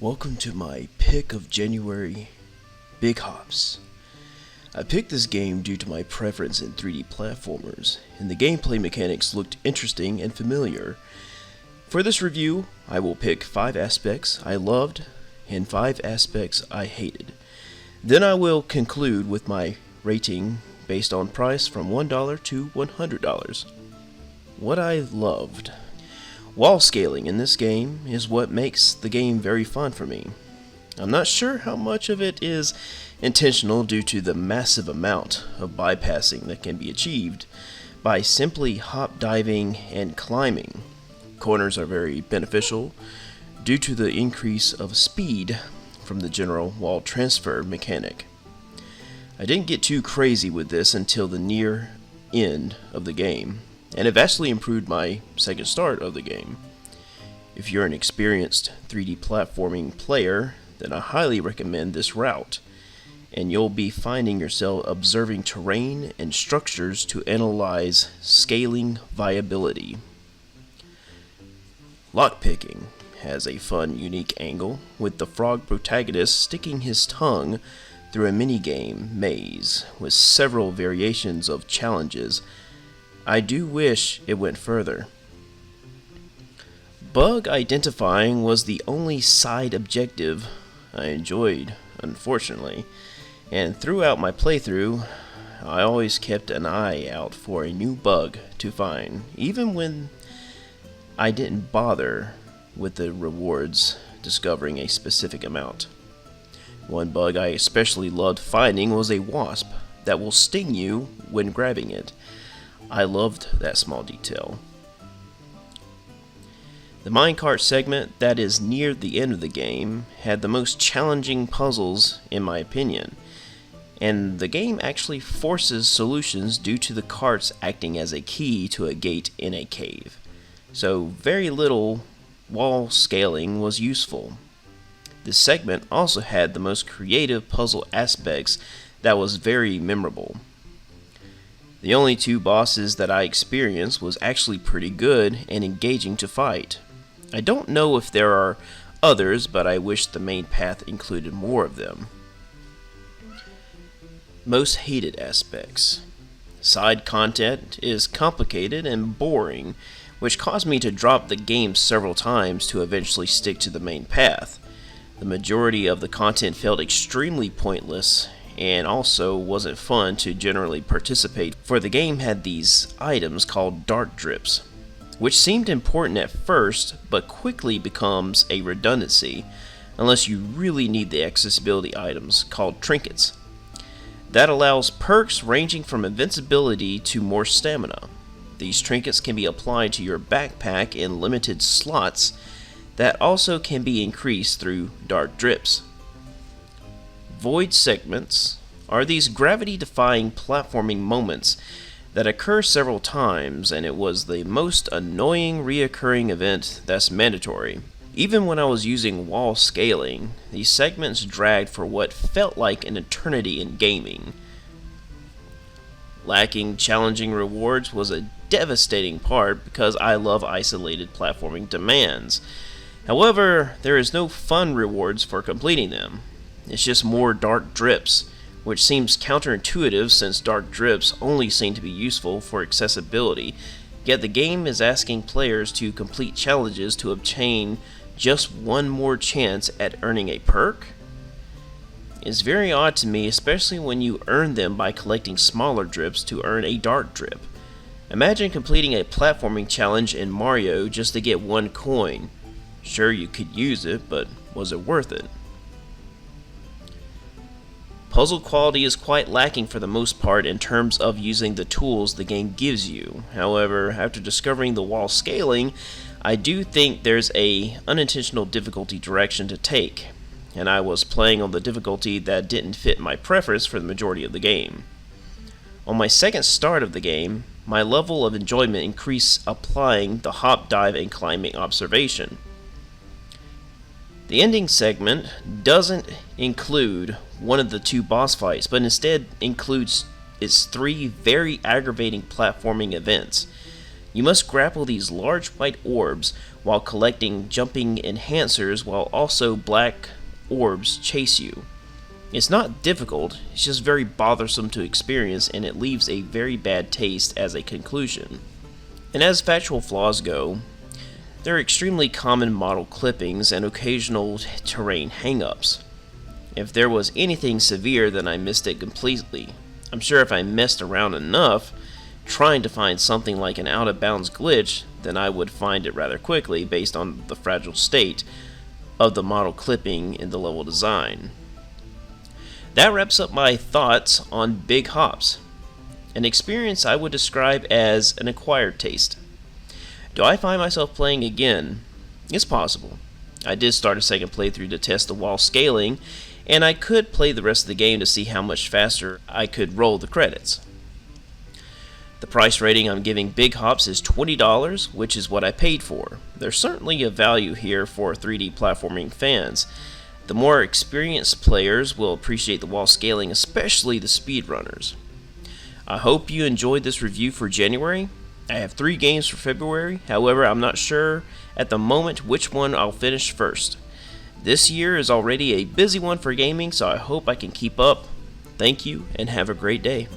Welcome to my pick of January, Big Hops. I picked this game due to my preference in 3D platformers, and the gameplay mechanics looked interesting and familiar. For this review, I will pick 5 aspects I loved and 5 aspects I hated. Then I will conclude with my rating based on price from $1 to $100. What I loved. Wall scaling in this game is what makes the game very fun for me. I'm not sure how much of it is intentional due to the massive amount of bypassing that can be achieved by simply hop diving and climbing. Corners are very beneficial due to the increase of speed from the general wall transfer mechanic. I didn't get too crazy with this until the near end of the game, and it vastly improved my second start of the game. If you're an experienced 3D platforming player, then I highly recommend this route, and you'll be finding yourself observing terrain and structures to analyze scaling viability. Lockpicking has a fun, unique angle, with the frog protagonist sticking his tongue through a minigame maze with several variations of challenges. I do wish it went further. Bug identifying was the only side objective I enjoyed, unfortunately, and throughout my playthrough, I always kept an eye out for a new bug to find, even when I didn't bother with the rewards discovering a specific amount. One bug I especially loved finding was a wasp that will sting you when grabbing it. I loved that small detail. The minecart segment that is near the end of the game had the most challenging puzzles in my opinion, and the game actually forces solutions due to the carts acting as a key to a gate in a cave. So very little wall scaling was useful. This segment also had the most creative puzzle aspects that was very memorable. The only 2 bosses that I experienced was actually pretty good and engaging to fight. I don't know if there are others, but I wish the main path included more of them. Most hated aspects. Side content is complicated and boring, which caused me to drop the game several times to eventually stick to the main path. The majority of the content felt extremely pointless and also wasn't fun to generally participate, for the game had these items called dart drips, which seemed important at first but quickly becomes a redundancy unless you really need the accessibility items called trinkets. That allows perks ranging from invincibility to more stamina. These trinkets can be applied to your backpack in limited slots that also can be increased through dart drips. Void segments are these gravity-defying platforming moments that occur several times, and it was the most annoying reoccurring event that's mandatory. Even when I was using wall scaling, these segments dragged for what felt like an eternity in gaming. Lacking challenging rewards was a devastating part because I love isolated platforming demands. However, there is no fun rewards for completing them. It's just more dark drips, which seems counterintuitive since dark drips only seem to be useful for accessibility, yet the game is asking players to complete challenges to obtain just one more chance at earning a perk? It's very odd to me, especially when you earn them by collecting smaller drips to earn a dark drip. Imagine completing a platforming challenge in Mario just to get 1 coin. Sure, you could use it, but was it worth it? Puzzle quality is quite lacking for the most part in terms of using the tools the game gives you. However, after discovering the wall scaling, I do think there's a unintentional difficulty direction to take, and I was playing on the difficulty that didn't fit my preference for the majority of the game. On my second start of the game, my level of enjoyment increased applying the hop, dive, and climbing observation. The ending segment doesn't include one of the 2 boss fights, but instead includes its 3 very aggravating platforming events. You must grapple these large white orbs while collecting jumping enhancers while also black orbs chase you. It's not difficult, it's just very bothersome to experience, and it leaves a very bad taste as a conclusion. And as factual flaws go, there are extremely common model clippings and occasional terrain hang-ups. If there was anything severe, then I missed it completely. I'm sure if I messed around enough trying to find something like an out-of-bounds glitch, then I would find it rather quickly based on the fragile state of the model clipping in the level design. That wraps up my thoughts on Big Hops, an experience I would describe as an acquired taste. Do I find myself playing again? It's possible. I did start a second playthrough to test the wall scaling, and I could play the rest of the game to see how much faster I could roll the credits. The price rating I'm giving Big Hops is $20, which is what I paid for. There's certainly a value here for 3D platforming fans. The more experienced players will appreciate the wall scaling, especially the speedrunners. I hope you enjoyed this review for January. I have 3 games for February, however I'm not sure at the moment which one I'll finish first. This year is already a busy one for gaming, so I hope I can keep up. Thank you and have a great day.